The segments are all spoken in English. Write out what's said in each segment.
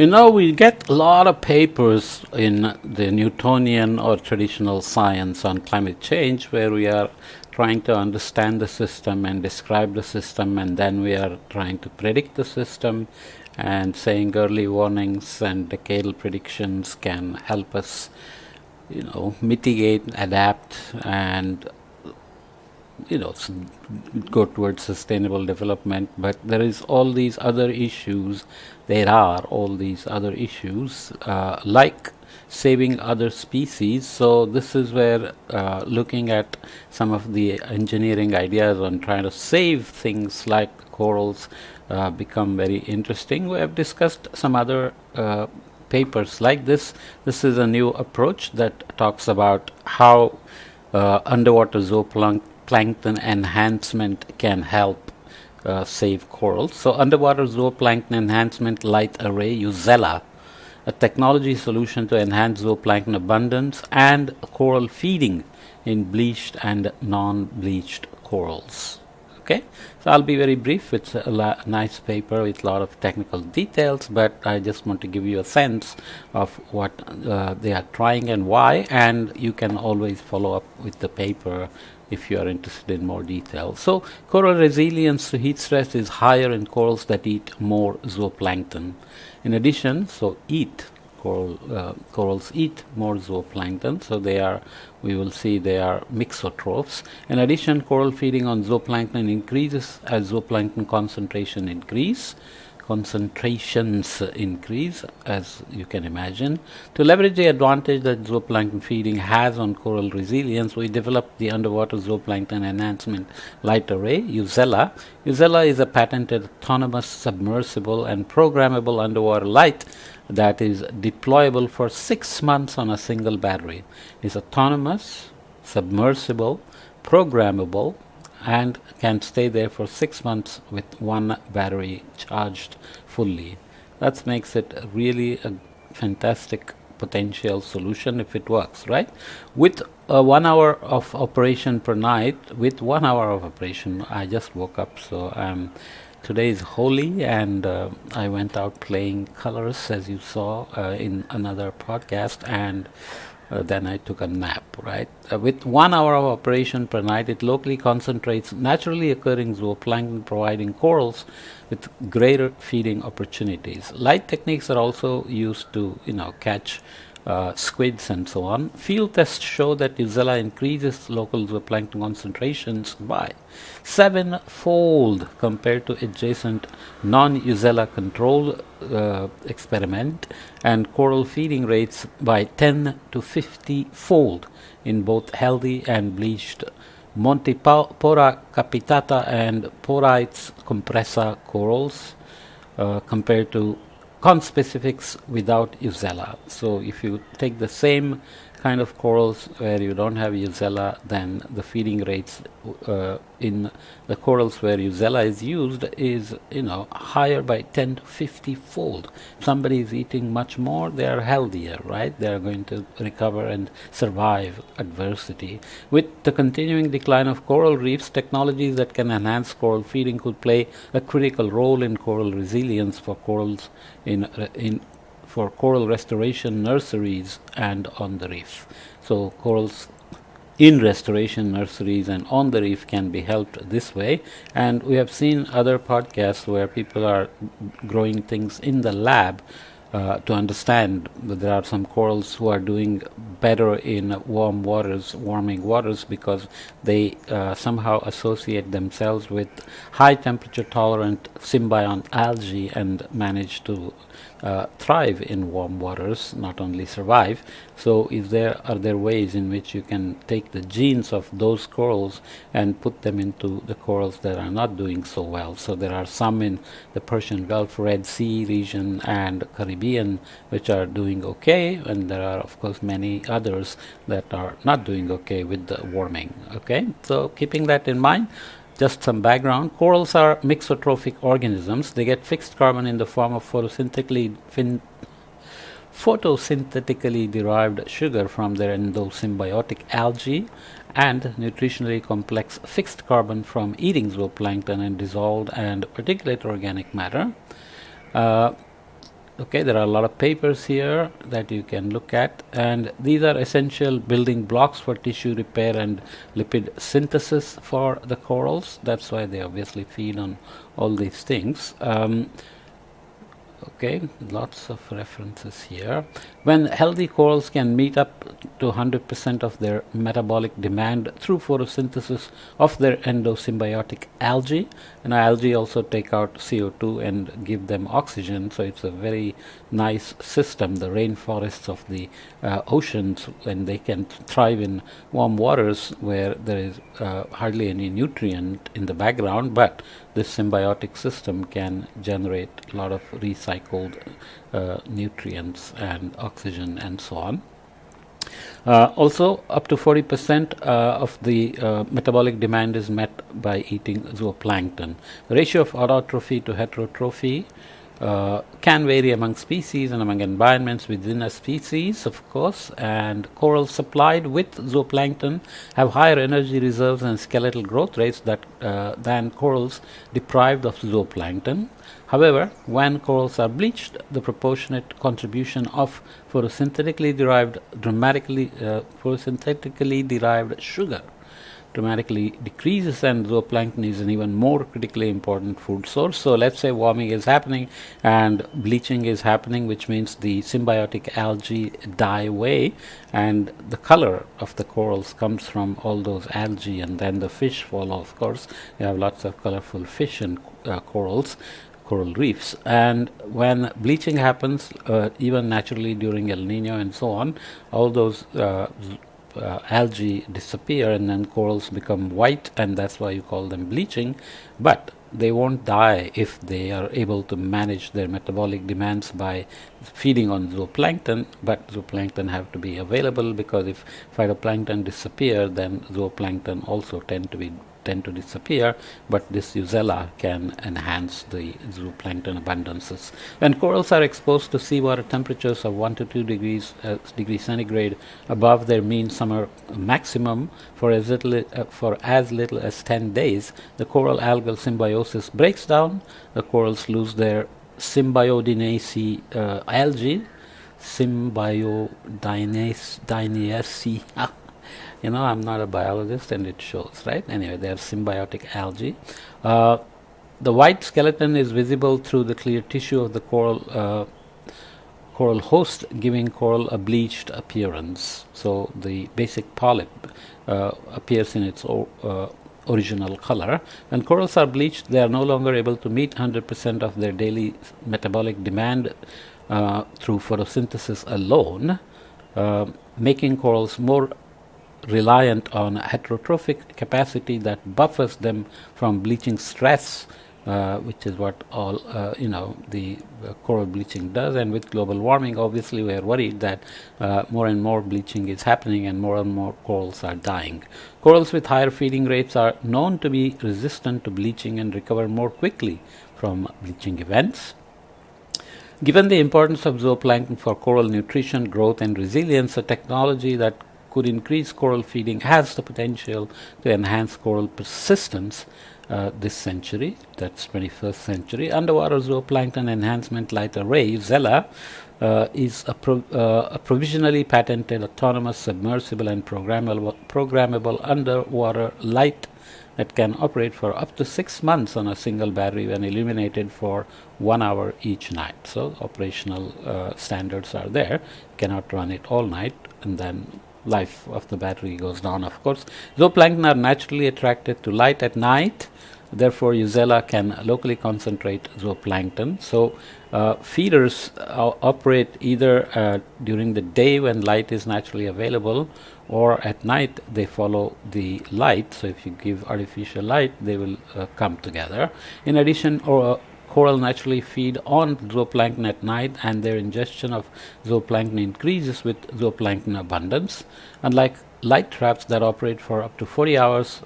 We get a lot of papers in the Newtonian or traditional science on climate change where we are trying to understand the system and describe the system, and then we are trying to predict the system and saying early warnings and decadal predictions can help us, mitigate, adapt, and s- go towards sustainable development. But there are all these other issues like saving other species. So this is where looking at some of the engineering ideas on trying to save things like corals become very interesting. We have discussed some other papers like this. This is a new approach that talks about how underwater zooplankton enhancement can help save corals. So underwater zooplankton enhancement light array Uzella, a technology solution to enhance zooplankton abundance and coral feeding in bleached and non-bleached corals. Okay, so I'll be very brief. It's a nice paper with a lot of technical details, but I just want to give you a sense of what they are trying and why, and you can always follow up with the paper if you are interested in more detail. So coral resilience to heat stress is higher in corals that eat more zooplankton. In addition, corals eat more zooplankton, so we will see they are mixotrophs. In addition, coral feeding on zooplankton increases as zooplankton concentrations increase, as you can imagine. To leverage the advantage that zooplankton feeding has on coral resilience, we developed the underwater zooplankton enhancement light array, Uzella. Uzella is a patented autonomous, submersible, and programmable underwater light that is deployable for 6 months on a single battery. It's autonomous, submersible, programmable, and can stay there for 6 months with one battery charged fully. That makes it really a fantastic potential solution if it works, right? With 1 hour of operation per night, I just woke up, so today is Holi, and I went out playing colors, as you saw in another podcast, and then I took a nap, right? With 1 hour of operation per night, it locally concentrates naturally occurring zooplankton, providing corals with greater feeding opportunities. Light techniques are also used to, catch squids and so on. Field tests show that Uzella increases local zooplankton concentrations by 7-fold compared to adjacent non-Uzella control experiment, and coral feeding rates by 10 to 50-fold in both healthy and bleached Montipora capitata and Porites compressa corals compared to conspecifics without Uzella. So if you take the same kind of corals where you don't have Uzella, then the feeding rates in the corals where Uzella is used is higher by 10 to 50-fold. If somebody is eating much more, they are healthier, right? They are going to recover and survive adversity. With the continuing decline of coral reefs, technologies that can enhance coral feeding could play a critical role in coral resilience for corals for coral restoration nurseries and on the reef. So corals in restoration nurseries and on the reef can be helped this way. And we have seen other podcasts where people are growing things in the lab to understand that there are some corals who are doing better in warming waters, because they somehow associate themselves with high temperature tolerant symbiont algae and manage to thrive in warm waters, not only survive. So are there ways in which you can take the genes of those corals and put them into the corals that are not doing so well? So there are some in the Persian Gulf, Red Sea region, and Caribbean which are doing okay, and there are of course many others that are not doing okay with the warming. Okay, so keeping that in mind, just some background. Corals are mixotrophic organisms. They get fixed carbon in the form of photosynthetically derived sugar from their endosymbiotic algae, and nutritionally complex fixed carbon from eating zooplankton and dissolved and particulate organic matter. Okay, there are a lot of papers here that you can look at, and these are essential building blocks for tissue repair and lipid synthesis for the corals. That's why they obviously feed on all these things. Okay, lots of references here. When healthy corals can meet up to 100% of their metabolic demand through photosynthesis of their endosymbiotic algae, and algae also take out CO2 and give them oxygen, so it's a very nice system. The rainforests of the oceans, when they can thrive in warm waters where there is hardly any nutrient in the background, but this symbiotic system can generate a lot of recycled nutrients and oxygen and so on. Also, up to 40% of the metabolic demand is met by eating zooplankton. The ratio of autotrophy to heterotrophy can vary among species and among environments within a species, of course, and corals supplied with zooplankton have higher energy reserves and skeletal growth rates than corals deprived of zooplankton. However, when corals are bleached, the proportionate contribution of photosynthetically derived sugar dramatically decreases, and zooplankton is an even more critically important food source. So let's say warming is happening and bleaching is happening, which means the symbiotic algae die away and the color of the corals comes from all those algae, and then the fish follow. Of course, you have lots of colorful fish and coral reefs. And when bleaching happens, even naturally during El Nino and so on, all those algae disappear and then corals become white, and that's why you call them bleaching. But they won't die if they are able to manage their metabolic demands by feeding on zooplankton, but zooplankton have to be available, because if phytoplankton disappear, then zooplankton also tend to disappear, but this Eusella can enhance the zooplankton abundances. When corals are exposed to seawater temperatures of 1 to 2 degrees centigrade above their mean summer maximum for as little as 10 days, the coral algal symbiosis breaks down. The corals lose their symbiodinaceae algae, symbiodinaceae. I'm not a biologist, and it shows, right? Anyway, they are symbiotic algae. The white skeleton is visible through the clear tissue of the coral host, giving coral a bleached appearance. So the basic polyp appears in its original color. When corals are bleached, they are no longer able to meet 100% of their daily metabolic demand through photosynthesis alone, making corals more reliant on heterotrophic capacity that buffers them from bleaching stress, which is what all the coral bleaching does. And with global warming, obviously we are worried that more and more bleaching is happening and more corals are dying. Corals with higher feeding rates are known to be resistant to bleaching and recover more quickly from bleaching events. Given the importance of zooplankton for coral nutrition, growth and resilience, a technology that could increase coral feeding has the potential to enhance coral persistence this century, that's 21st century. Underwater zooplankton enhancement light array, Eusella, is a provisionally patented autonomous, submersible and programmable underwater light that can operate for up to 6 months on a single battery when illuminated for 1 hour each night. So operational standards are there. You cannot run it all night, and then life of the battery goes down, of course. Zooplankton are naturally attracted to light at night. Therefore, Eusella can locally concentrate zooplankton. So feeders operate either during the day when light is naturally available, or at night they follow the light. So if you give artificial light, they will come together. In addition, coral naturally feed on zooplankton at night, and their ingestion of zooplankton increases with zooplankton abundance. Unlike light traps that operate for up to 40 hours,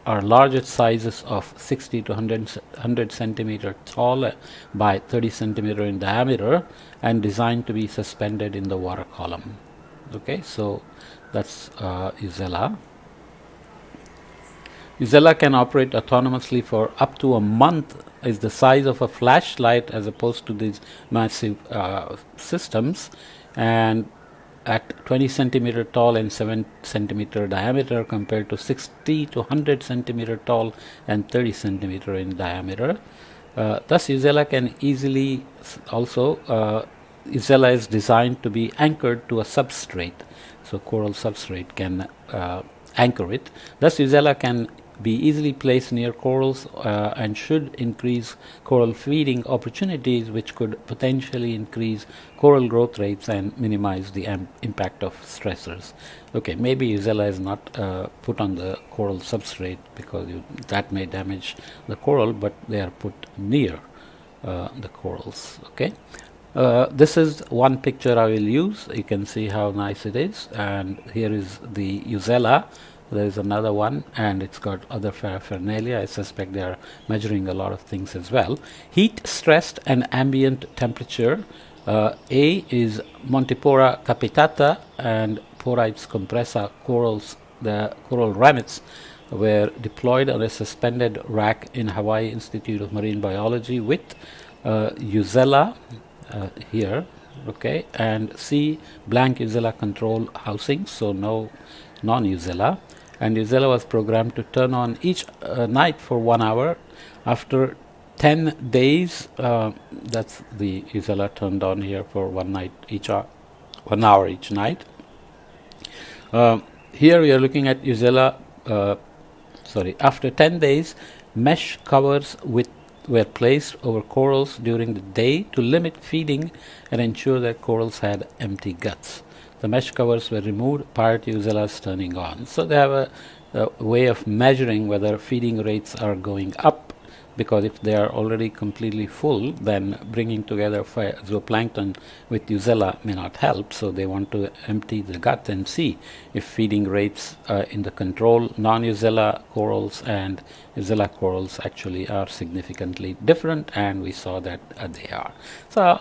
are larger sizes of 60 to 100 centimeter tall by 30 centimeter in diameter, and designed to be suspended in the water column. Okay, so that's Eusella. Uzella can operate autonomously for up to a month, is the size of a flashlight as opposed to these massive systems, and at 20 centimeter tall and 7 centimeter diameter compared to 60 to 100 centimeter tall and 30 centimeter in diameter. Thus, Uzella can easily Uzella is designed to be anchored to a substrate, so coral substrate can anchor it. Thus, Uzella can be easily placed near corals and should increase coral feeding opportunities, which could potentially increase coral growth rates and minimize the impact of stressors. Okay, maybe Uzella is not put on the coral substrate because that may damage the coral, but they are put near the corals. Okay. This is one picture I will use. You can see how nice it is, and here is the Uzella. There is another one, and it's got other paraphernalia. I suspect they are measuring a lot of things as well. Heat stressed and ambient temperature. A is Montipora capitata and Porites compressa corals. The coral ramets were deployed on a suspended rack in Hawaii Institute of Marine Biology with Uzella here, okay, and C blank Uzella control housing, so no non-Uzella. And Uzella was programmed to turn on each night for 1 hour. After 10 days, that's the Uzella turned on here for 1 hour each night. Here we are looking at Uzella. After 10 days, mesh covers were placed over corals during the day to limit feeding and ensure that corals had empty guts. The mesh covers were removed prior to Uzella's turning on. So they have a way of measuring whether feeding rates are going up, because if they are already completely full, then bringing together zooplankton with Uzella may not help. So they want to empty the gut and see if feeding rates in the control non-Uzella corals and Uzella corals actually are significantly different, and we saw that they are. So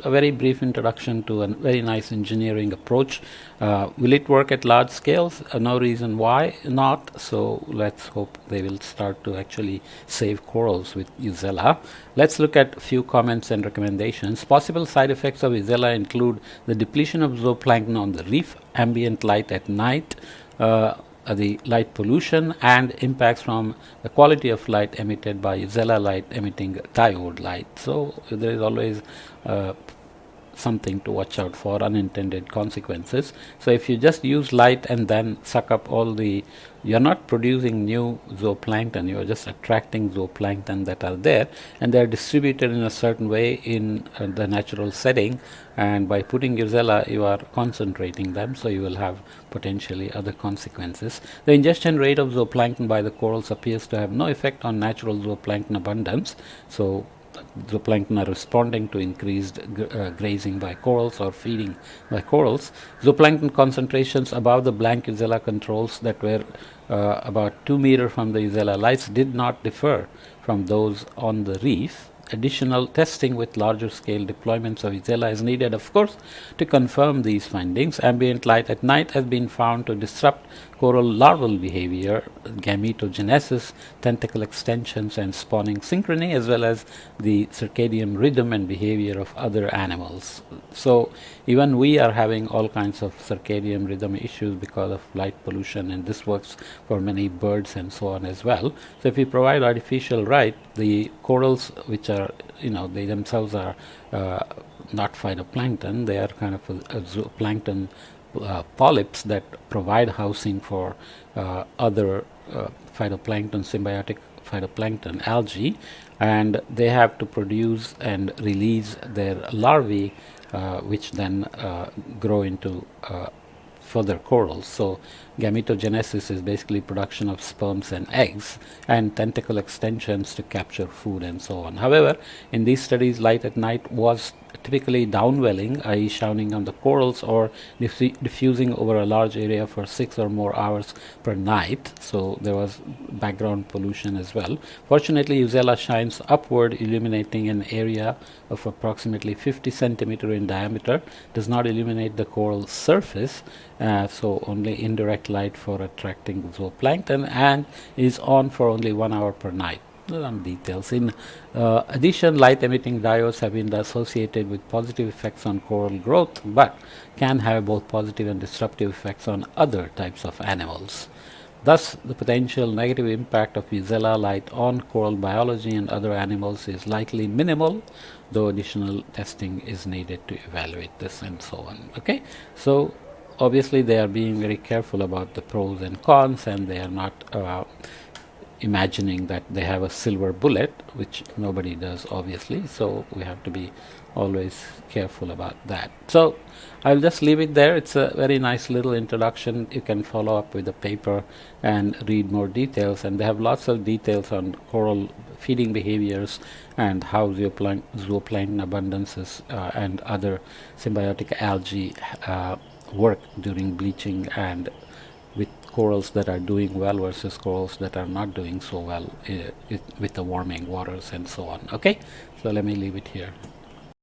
a very brief introduction to a very nice engineering approach. Will it work at large scales? No reason why not. So let's hope they will start to actually save corals with Uzella. Let's look at a few comments and recommendations. Possible side effects of Uzella include the depletion of zooplankton on the reef, ambient light at night, the light pollution, and impacts from the quality of light emitted by Uzella light emitting diode light. So there is always something to watch out for, unintended consequences. So if you just use light and then suck up you're not producing new zooplankton, you're just attracting zooplankton that are there, and they're distributed in a certain way in the natural setting, and by putting Uzella you are concentrating them, so you will have potentially other consequences. The ingestion rate of zooplankton by the corals appears to have no effect on natural zooplankton abundance, so zooplankton are responding to increased grazing by corals or feeding by corals. Zooplankton concentrations above the blank Uzella controls that were about 2 meters from the Uzella lights did not differ from those on the reef. Additional testing with larger scale deployments of Uzella is needed, of course, to confirm these findings. Ambient light at night has been found to disrupt coral larval behavior, gametogenesis, tentacle extensions, and spawning synchrony, as well as the circadian rhythm and behavior of other animals. So even we are having all kinds of circadian rhythm issues because of light pollution, and this works for many birds and so on as well. So if we provide artificial light, the corals, which are, they themselves are not phytoplankton, they are kind of a zooplankton polyps that provide housing for other phytoplankton, symbiotic phytoplankton, algae, and they have to produce and release their larvae, which then grow into further corals. So gametogenesis is basically production of sperms and eggs, and tentacle extensions to capture food and so on. However, in these studies, light at night was typically downwelling, i.e. shining on the corals, or diffusing over a large area for 6 or more hours per night. So there was background pollution as well. Fortunately, Uzella shines upward, illuminating an area of approximately 50 centimeter in diameter, does not illuminate the coral surface, so only indirect bright light for attracting zooplankton and is on for only 1 hour per night. Some details. In addition, light emitting diodes have been associated with positive effects on coral growth, but can have both positive and disruptive effects on other types of animals. Thus, the potential negative impact of Vizela light on coral biology and other animals is likely minimal, though additional testing is needed to evaluate this and so on. Okay, so obviously they are being very careful about the pros and cons, and they are not imagining that they have a silver bullet, which nobody does, obviously. So we have to be always careful about that. So I'll just leave it there. It's a very nice little introduction. You can follow up with the paper and read more details, and they have lots of details on coral feeding behaviors and how zooplankton abundances and other symbiotic algae work during bleaching, and with corals that are doing well versus corals that are not doing so well with the warming waters and so on. Okay, so let me leave it here.